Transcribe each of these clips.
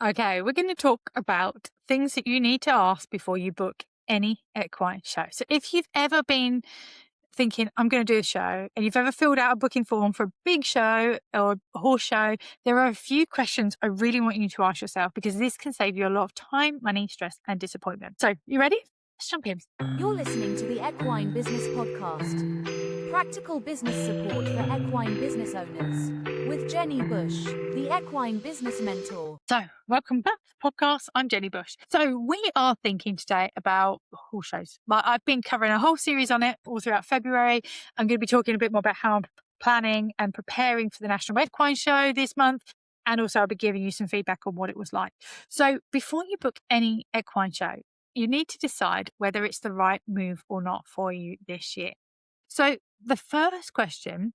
Okay, we're going to talk about things that you need to ask before you book any equine show. So if you've ever been thinking, I'm going to do a show, and you've ever filled out a booking form for a big show or a horse show, there are a few questions I really want you to ask yourself because this can save you a lot of time, money, stress, and disappointment. So, you ready? Let's jump in. You're listening to the Equine Business Podcast. Practical business support for equine business owners. With Jenny Bush, the Equine Business Mentor. So, welcome back to the podcast. I'm Jenny Bush. So, we are thinking today about horse shows. I've been covering a whole series on it all throughout February. I'm going to be talking a bit more about how I'm planning and preparing for the National Equine Show this month. And also, I'll be giving you some feedback on what it was like. So, before you book any equine show, you need to decide whether it's the right move or not for you this year. So, the first question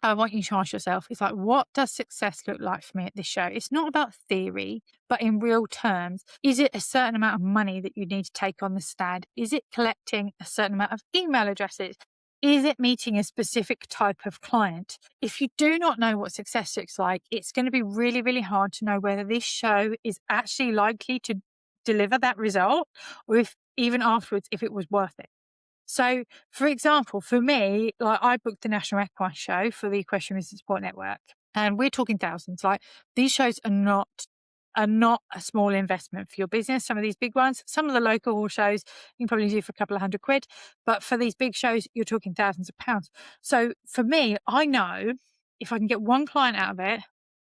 I want you to ask yourself is like, what does success look like for me at this show? It's not about theory, but in real terms. Is it a certain amount of money that you need to take on the stand? Is it collecting a certain amount of email addresses? Is it meeting a specific type of client? If you do not know what success looks like, it's going to be really, really hard to know whether this show is actually likely to deliver that result or if even afterwards, if it was worth it. So, for example, for me, like I booked the National Equine Show for the Equestrian Business Support Network, and we're talking thousands. Like these shows are not a small investment for your business. Some of these big ones, some of the local horse shows, you can probably do for a couple of £100, but for these big shows, you're talking thousands of pounds. So for me, I know if I can get one client out of it,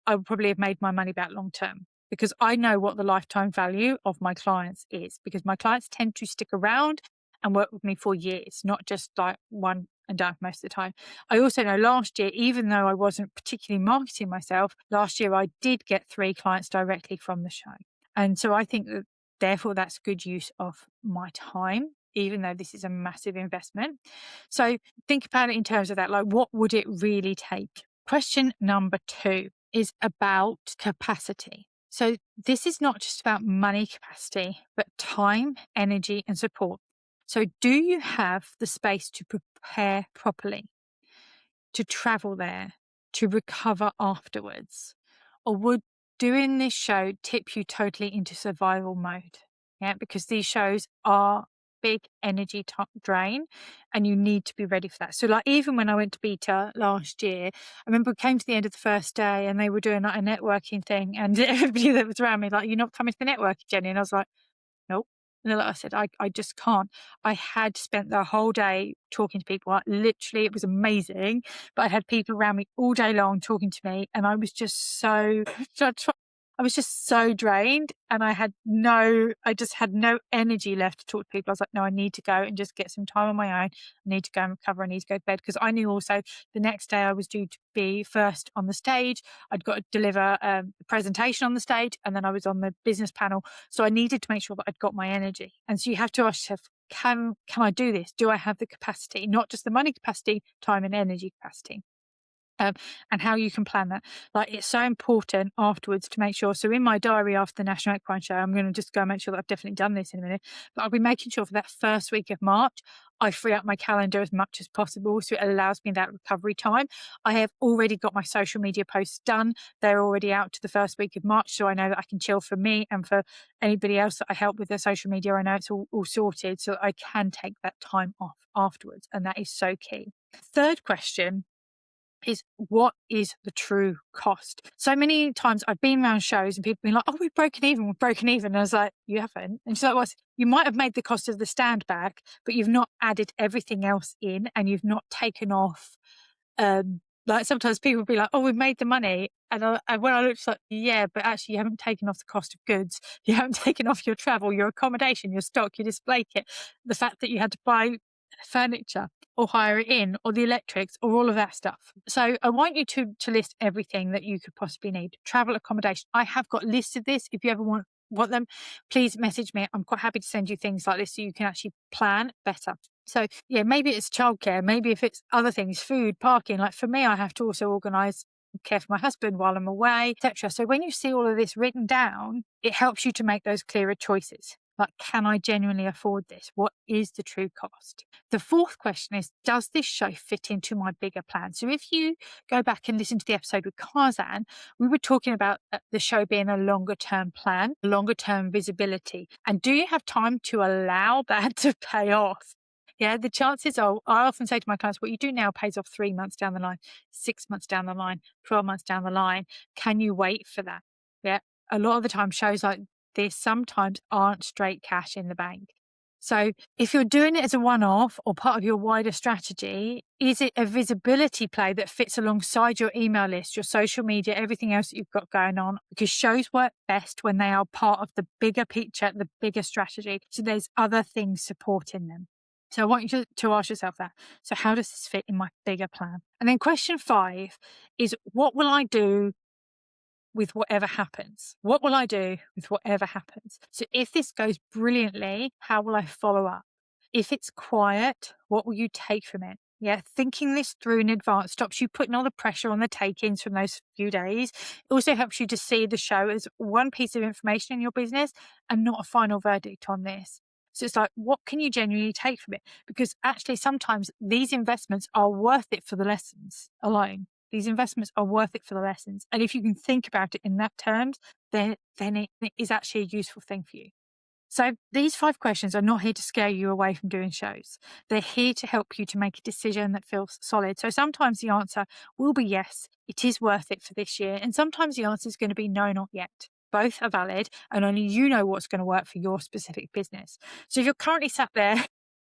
I would probably have made my money back long term because I know what the lifetime value of my clients is because my clients tend to stick around and work with me for years, not just like one and done most of the time. I also know last year, even though I wasn't particularly marketing myself, last year I did get 3 clients directly from the show. And so I think that therefore that's good use of my time, even though this is a massive investment. So think about it in terms of that, like what would it really take? Question number 2 is about capacity. So this is not just about money capacity, but time, energy, and support. So do you have the space to prepare properly, to travel there, to recover afterwards? Or would doing this show tip you totally into survival mode? Yeah, because these shows are big energy drain and you need to be ready for that. So like even when I went to Beta last year, I remember I came to the end of the first day and they were doing like a networking thing and everybody that was around me like, you're not coming to the networking, Jenny? And I was like, nope. And like I said, I just can't. I had spent the whole day talking to people. Like, literally, it was amazing. But I had people around me all day long talking to me, and I was just so, I was just so drained, and I just had no energy left to talk to people. I was like, no, I need to go and just get some time on my own. I need to go and recover. I need to go to bed because I knew also the next day I was due to be first on the stage. I'd got to deliver a presentation on the stage, and then I was on the business panel. So I needed to make sure that I'd got my energy. And so you have to ask yourself, can I do this? Do I have the capacity? Not just the money capacity, time and energy capacity. And how you can plan that. Like it's so important afterwards to make sure. So in my diary after the National Equine Show, I'm going to just go and make sure that I've definitely done this in a minute. But I'll be making sure for that first week of March, I free up my calendar as much as possible. So it allows me that recovery time. I have already got my social media posts done. They're already out to the first week of March. So I know that I can chill for me and for anybody else that I help with their social media. I know it's all sorted. So I can take that time off afterwards. And that is so key. Third question is what is the true cost? So many times I've been around shows and people have been like, oh, we've broken even. And I was like, you haven't. And she's like, well, you might have made the cost of the stand back, but you've not added everything else in and you've not taken off. Like sometimes people will be like, oh, we've made the money. And when I looked like, yeah, but actually you haven't taken off the cost of goods. You haven't taken off your travel, your accommodation, your stock, your display kit, the fact that you had to buy furniture or hire it in or the electrics or all of that stuff. So I want you to list everything that you could possibly need. Travel, accommodation. I have got listed this. If you ever want them, please message me. I'm quite happy to send you things like this so you can actually plan better. So yeah, maybe it's childcare, maybe if it's other things, food, parking. Like for me, I have to also organise care for my husband while I'm away, etc. So when you see all of this written down, it helps you to make those clearer choices. but can I genuinely afford this? What is the true cost? The fourth question is, does this show fit into my bigger plan? So if you go back and listen to the episode with Karzan, we were talking about the show being a longer term plan, longer term visibility. And do you have time to allow that to pay off? Yeah, the chances are, I often say to my clients, what you do now pays off 3 months down the line, 6 months down the line, 12 months down the line. Can you wait for that? Yeah. A lot of the time, shows like this sometimes aren't straight cash in the bank. So if you're doing it as a one-off or part of your wider strategy, is it a visibility play that fits alongside your email list, your social media, everything else that you've got going on? Because shows work best when they are part of the bigger picture, the bigger strategy. So there's other things supporting them. So I want you to ask yourself that. So how does this fit in my bigger plan? And then question 5 is, what will I do with whatever happens? What will I do with whatever happens? So if this goes brilliantly, how will I follow up? If it's quiet, what will you take from it? Yeah, thinking this through in advance stops you putting all the pressure on the take-ins from those few days. It also helps you to see the show as one piece of information in your business and not a final verdict on this. So it's like, what can you genuinely take from it? Because actually, sometimes these investments are worth it for the lessons alone. These investments are worth it for the lessons. And if you can think about it in that terms, then it is actually a useful thing for you. So these 5 questions are not here to scare you away from doing shows. They're here to help you to make a decision that feels solid. So sometimes the answer will be yes, it is worth it for this year. And sometimes the answer is going to be no, not yet. Both are valid, and only you know what's going to work for your specific business. So if you're currently sat there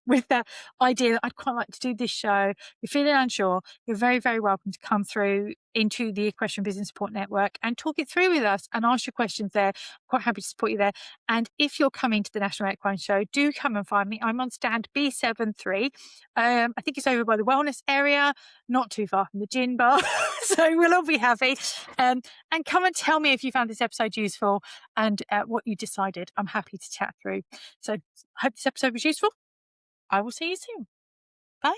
with that idea that I'd quite like to do this show, you're feeling unsure, you're very, very welcome to come through into the Equestrian Business Support Network and talk it through with us and ask your questions there. I'm quite happy to support you there. And if you're coming to the National Equine Show, do come and find me. I'm on stand B73. I think it's over by the wellness area, not too far from the gin bar. So we'll all be happy. And come and tell me if you found this episode useful and what you decided. I'm happy to chat through. So I hope this episode was useful. I will see you soon. Bye.